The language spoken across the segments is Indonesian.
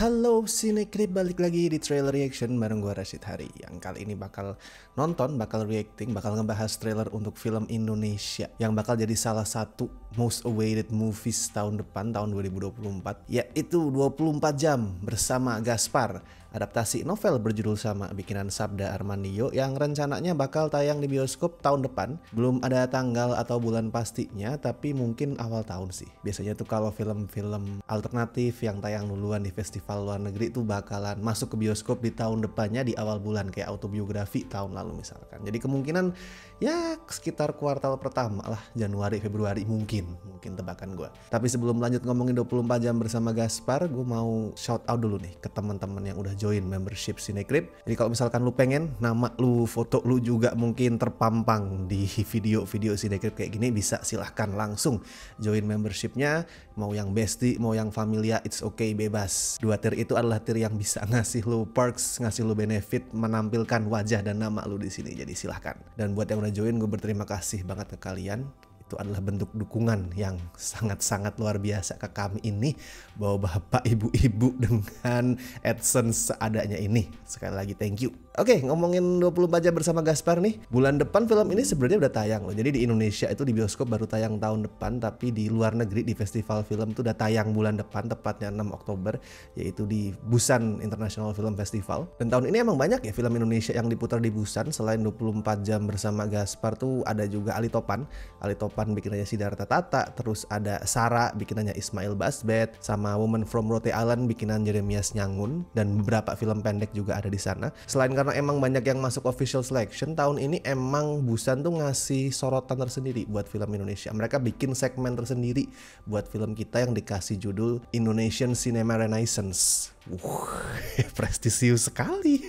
Halo Cinecrip, balik lagi di trailer reaction bareng gue Rashid Hari. Yang kali ini bakal reacting, bakal ngebahas trailer untuk film Indonesia yang bakal jadi salah satu most awaited movies tahun depan, tahun 2024, yaitu 24 jam bersama Gaspar. Adaptasi novel berjudul sama bikinan Sabda Armandio yang rencananya bakal tayang di bioskop tahun depan. Belum ada tanggal atau bulan pastinya, tapi mungkin awal tahun sih. Biasanya tuh kalau film-film alternatif yang tayang duluan di festival luar negeri tuh bakalan masuk ke bioskop di tahun depannya di awal bulan, kayak Autobiografi tahun lalu misalkan. Jadi kemungkinan ya sekitar kuartal pertama lah, Januari Februari mungkin tebakan gue. Tapi sebelum lanjut ngomongin 24 jam bersama Gaspar, gue mau shout out dulu nih ke teman-teman yang udah join membership Cinecrip. Jadi kalau misalkan lu pengen nama lu, foto lu juga mungkin terpampang di video-video Cinecrip kayak gini, bisa silahkan langsung join membershipnya. Mau yang bestie, mau yang familia, it's okay, bebas. Dua tier itu adalah tier yang bisa ngasih lu perks, ngasih lu benefit, menampilkan wajah dan nama lu di sini. Jadi silahkan. Dan buat yang udah join, gue berterima kasih banget ke kalian. Itu adalah bentuk dukungan yang sangat-sangat luar biasa ke kami ini, bahwa bapak ibu-ibu dengan AdSense seadanya ini. Sekali lagi thank you. Oke, ngomongin 24 jam bersama Gaspar nih. Bulan depan film ini sebenarnya udah tayang loh. Jadi di Indonesia itu di bioskop baru tayang tahun depan, tapi di luar negeri di festival film tuh udah tayang bulan depan, tepatnya 6 Oktober, yaitu di Busan International Film Festival. Dan tahun ini emang banyak ya film Indonesia yang diputar di Busan. Selain 24 jam bersama Gaspar tuh ada juga Ali Topan bikinannya Siddhartha Tata, terus ada Sarah bikinannya Ismail Basbet, sama Woman from Rote Island bikinan Jeremias Nyangun, dan beberapa film pendek juga ada di sana. Selain karena emang banyak yang masuk official selection, tahun ini emang Busan tuh ngasih sorotan tersendiri buat film Indonesia. Mereka bikin segmen tersendiri buat film kita yang dikasih judul Indonesian Cinema Renaissance. Prestisius sekali.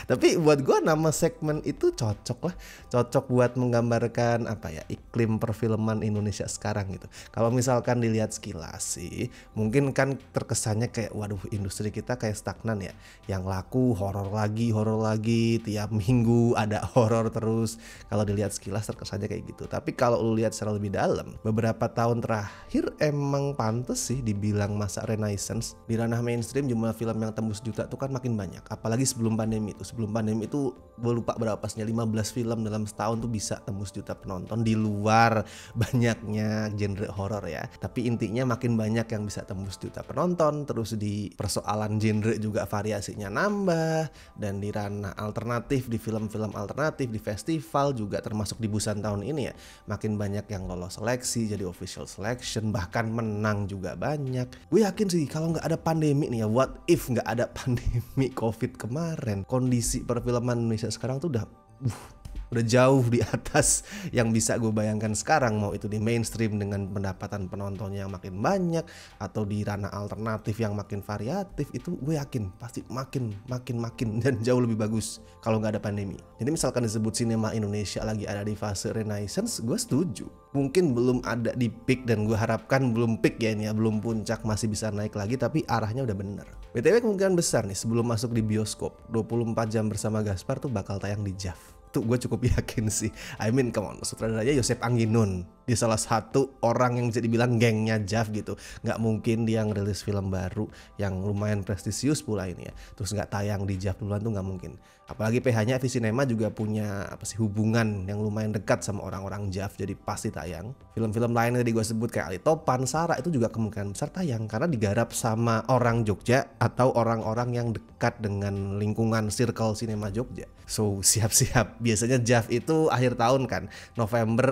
Tapi buat gue nama segmen itu cocok buat menggambarkan iklim perfilman Indonesia sekarang gitu. Kalau misalkan dilihat sekilas sih, mungkin kan terkesannya kayak waduh, industri kita kayak stagnan ya. Yang laku horor lagi, tiap minggu ada horor terus. Kalau dilihat sekilas terkesannya kayak gitu. Tapi kalau lu lihat secara lebih dalam, beberapa tahun terakhir emang pantes sih dibilang masa renaissance. Di ranah mainstream jumlah film yang tembus juta tuh kan makin banyak. Apalagi sebelum pandemi itu gue lupa berapa pasnya, 15 film dalam setahun tuh bisa tembus juta penonton, di luar banyaknya genre horor ya. Tapi intinya makin banyak yang bisa tembus juta penonton. Terus di persoalan genre juga variasinya nambah, dan di ranah alternatif, di film-film alternatif, di festival juga termasuk di Busan tahun ini ya, makin banyak yang lolos seleksi jadi official selection, bahkan menang juga banyak. Gue yakin sih kalau nggak ada pandemi nih ya, what if nggak ada pandemi COVID kemarin, kondisi perfilman Indonesia sekarang tuh udah jauh di atas yang bisa gue bayangkan sekarang. Mau itu di mainstream dengan pendapatan penontonnya yang makin banyak, atau di ranah alternatif yang makin variatif, itu gue yakin pasti makin dan jauh lebih bagus kalau nggak ada pandemi. Jadi misalkan disebut sinema Indonesia lagi ada di fase renaissance, gue setuju. Mungkin belum ada di peak, dan gue harapkan belum peak ya ini ya, belum puncak, masih bisa naik lagi, tapi arahnya udah bener. BTW kemungkinan besar nih sebelum masuk di bioskop, 24 jam bersama Gaspar tuh bakal tayang di JAV. Tuh gue cukup yakin sih. I mean come on, sutradaranya Yosep Angginun, dia salah satu orang yang bisa dibilang gengnya JAV gitu. Nggak mungkin dia ngerilis film baru yang lumayan prestisius pula ini ya, terus nggak tayang di JAV duluan, tuh nggak mungkin. Apalagi PH-nya Visinema juga punya hubungan yang lumayan dekat sama orang-orang JAV, jadi pasti tayang. Film-film lain yang tadi gue sebut kayak Ali Topan, Sarah, itu juga kemungkinan besar tayang karena digarap sama orang Jogja atau orang-orang yang dekat dengan lingkungan circle sinema Jogja. So siap-siap. Biasanya JAV itu akhir tahun kan,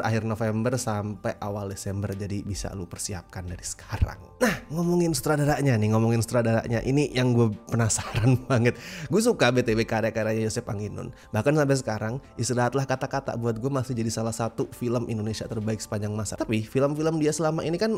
akhir November sampai awal Desember, jadi bisa lu persiapkan dari sekarang. Nah, ngomongin sutradaranya, ini yang gue penasaran banget. Gue suka BTW karya-karya Yosep Angginun. Bahkan sampai sekarang, Istirahatlah Kata-Kata buat gue masih jadi salah satu film Indonesia terbaik sepanjang masa. Tapi film-film dia selama ini kan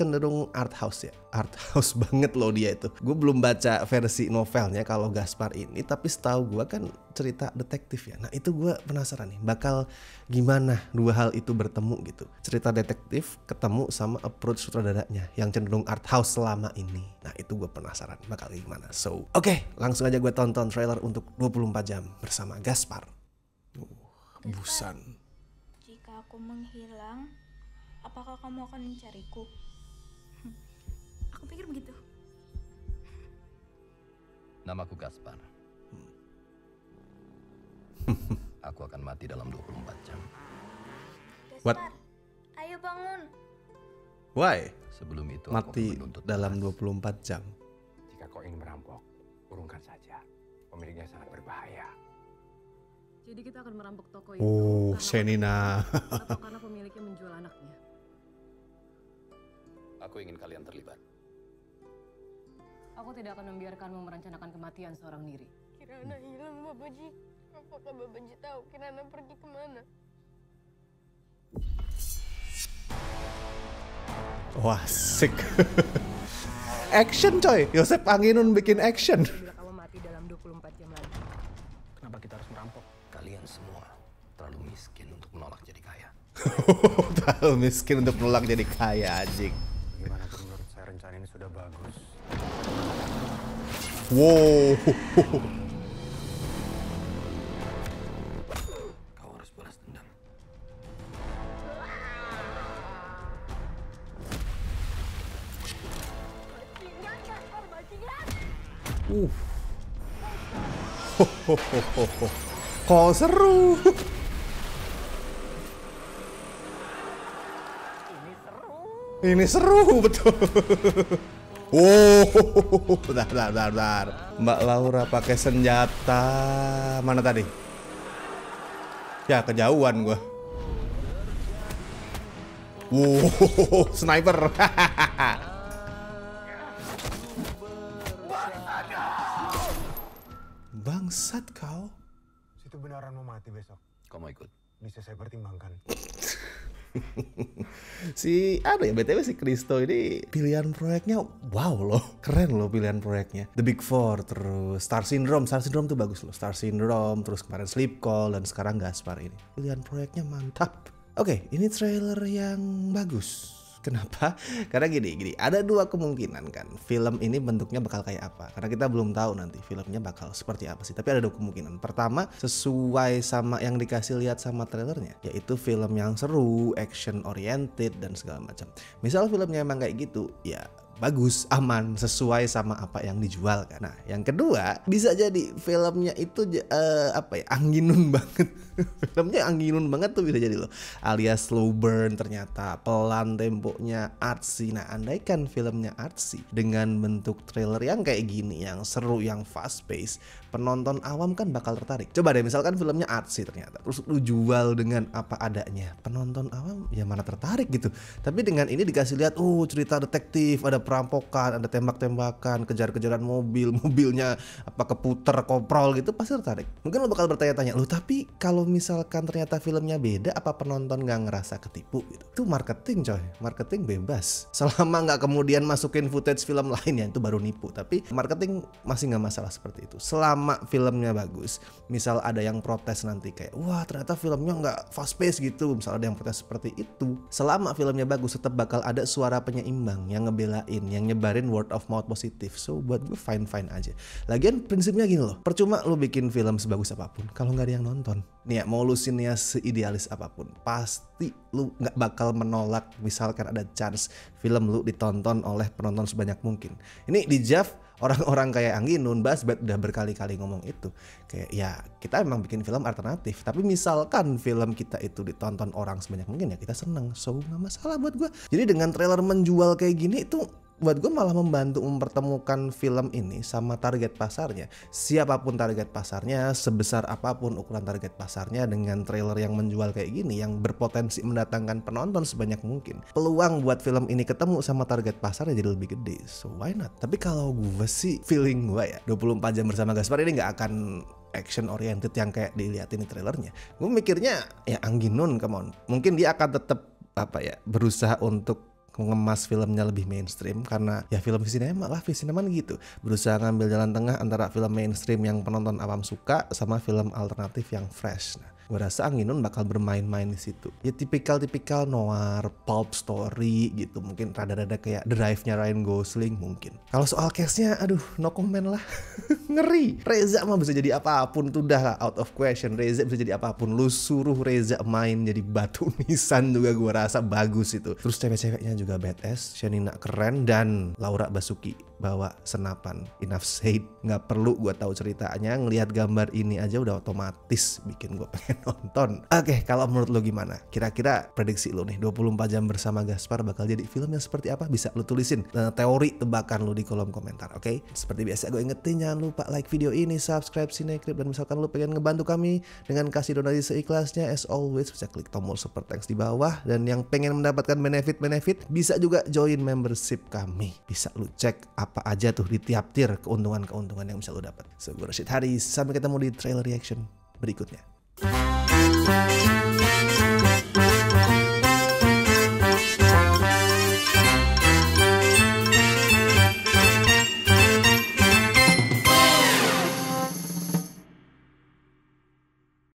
cenderung art house ya. Art house banget loh dia itu. Gue belum baca versi novelnya kalau Gaspar ini, tapi setahu gue kan cerita detektif ya. Nah itu gue penasaran nih, bakal gimana dua hal itu bertemu gitu. Cerita detektif ketemu sama approach sutradaranya yang cenderung art house selama ini. Nah itu gue penasaran bakal gimana. So oke, langsung aja gue tonton trailer untuk 24 jam bersama Gaspar. Busan. Jika aku menghilang, apakah kamu akan mencariku? Aku pikir begitu. Namaku Gaspar. Aku akan mati dalam 24 jam. What? Gaspar, ayo bangun. Why? Sebelum itu Mati aku menuntut dalam balas. 24 jam. Jika kau ingin merampok, urungkan saja. Pemiliknya sangat berbahaya. Jadi kita akan merampok toko itu Oh, karena Shenina. atau karena pemiliknya menjual anaknya. Aku ingin kalian terlibat. Aku tidak akan membiarkanmu merencanakan kematian seorang diri. Kirana hilang, Babaji. Apakah Babaji tahu Kirana pergi kemana? Wah, sick. Action coy, Yosep Anginun bikin action. Bila kamu mati dalam 24 jam lagi. Kenapa kita harus merampok? Kalian semua terlalu miskin untuk menolak jadi kaya. Terlalu miskin untuk menolak jadi kaya, anjing. Bagaimanapun menurut saya rencana ini sudah bagus. Wow. Kau harus balas dendam. Kok seru. Ini seru betul. Wow, bentar. Mbak Laura pakai senjata mana tadi? Ya kejauhan gua. Wow, sniper. Bangsat kau. Situ beneran mau mati besok. Kau mau ikut? Bisa saya pertimbangkan. Si BTW si Kristo ini pilihan proyeknya wow loh, keren loh pilihan proyeknya. The Big Four, terus Star Syndrome tuh bagus loh. Star Syndrome, terus kemarin Sleep Call, dan sekarang Gaspar ini. Pilihan proyeknya mantap. Oke, ini trailer yang bagus. Kenapa? Karena gini, ada dua kemungkinan kan. Film ini bentuknya bakal kayak apa? Karena kita belum tahu nanti filmnya bakal seperti apa sih. Tapi ada dua kemungkinan. Pertama, sesuai sama yang dikasih lihat sama trailernya, yaitu film yang seru, action oriented dan segala macam. Misal filmnya emang kayak gitu, ya bagus, aman, sesuai sama apa yang dijual kan. Nah, yang kedua bisa jadi filmnya itu anginun banget. Filmnya anginun banget tuh bisa jadi loh. Alias slow burn ternyata, pelan temponya, artsy. Nah, andaikan filmnya artsy dengan bentuk trailer yang kayak gini, yang seru, yang fast pace, penonton awam kan bakal tertarik. Coba deh misalkan filmnya artsy ternyata, terus lu jual dengan apa adanya, penonton awam ya mana tertarik gitu. Tapi dengan ini dikasih lihat, cerita detektif, ada perampokan, ada tembak-tembakan, kejar-kejaran mobilnya apa keputer koprol gitu, pasti tertarik. Mungkin lo bakal bertanya-tanya, tapi kalau misalkan ternyata filmnya beda, apa penonton nggak ngerasa ketipu gitu? Itu marketing coy, marketing bebas. Selama nggak kemudian masukin footage film lainnya, itu baru nipu. Tapi marketing masih nggak masalah seperti itu. Selama filmnya bagus, misal ada yang protes nanti kayak, wah ternyata filmnya nggak fast pace gitu, misal ada yang protes seperti itu. Selama filmnya bagus, tetap bakal ada suara penyeimbang yang ngebelain, yang nyebarin word of mouth positif. So buat gue fine aja. Lagian prinsipnya gini loh, percuma lu bikin film sebagus apapun kalau nggak ada yang nonton. Nih ya, mau lu sinias seidealis apapun, pasti lu nggak bakal menolak misalkan ada chance film lu ditonton oleh penonton sebanyak mungkin. Ini di Jav, orang-orang kayak Anginun, Basbat udah berkali-kali ngomong itu. Kayak ya kita emang bikin film alternatif, tapi misalkan film kita itu ditonton orang sebanyak mungkin ya kita seneng. So nggak masalah buat gue. Jadi dengan trailer menjual kayak gini itu buat gue malah membantu mempertemukan film ini sama target pasarnya. Siapapun target pasarnya, sebesar apapun ukuran target pasarnya, dengan trailer yang menjual kayak gini, yang berpotensi mendatangkan penonton sebanyak mungkin, peluang buat film ini ketemu sama target pasarnya jadi lebih gede. So why not? Tapi kalau gue sih, feeling gue ya, 24 jam bersama Gaspar ini gak akan action oriented yang kayak dilihatin di trailernya. Gue mikirnya ya Anginun, come on. Mungkin dia akan tetap berusaha untuk mengemas filmnya lebih mainstream, karena ya film Visinema gitu, berusaha ngambil jalan tengah antara film mainstream yang penonton awam suka sama film alternatif yang fresh. Nah, gue rasa Anginun bakal bermain-main di situ. Ya tipikal noir, pulp story gitu, mungkin rada-rada kayak Drive-nya Ryan Gosling mungkin. Kalau soal cast-nya, aduh no comment lah. Ngeri. Reza mah bisa jadi apapun tuh, dah out of question. Reza bisa jadi apapun. Lu suruh Reza main jadi batu nisan juga gue rasa bagus itu. Terus cewek-ceweknya juga badass, Shenina keren, dan Laura Basuki bawa senapan. Enough said, nggak perlu gue tahu ceritanya, ngelihat gambar ini aja udah otomatis bikin gue pengen nonton. Oke, kalau menurut lo gimana? Kira-kira prediksi lo nih 24 jam bersama Gaspar bakal jadi film yang seperti apa? Bisa lo tulisin teori tebakan lo di kolom komentar, oke? Seperti biasa gue ingetin, jangan lupa like video ini, subscribe Cinecrip, dan misalkan lo pengen ngebantu kami dengan kasih donasi seikhlasnya, as always bisa klik tombol super thanks di bawah. Dan yang pengen mendapatkan benefit bisa juga join membership kami. Bisa lu cek apa aja tuh di tiap tier keuntungan-keuntungan yang bisa lu dapat. So, gue Rashid Haris, sampai ketemu di trailer reaction berikutnya.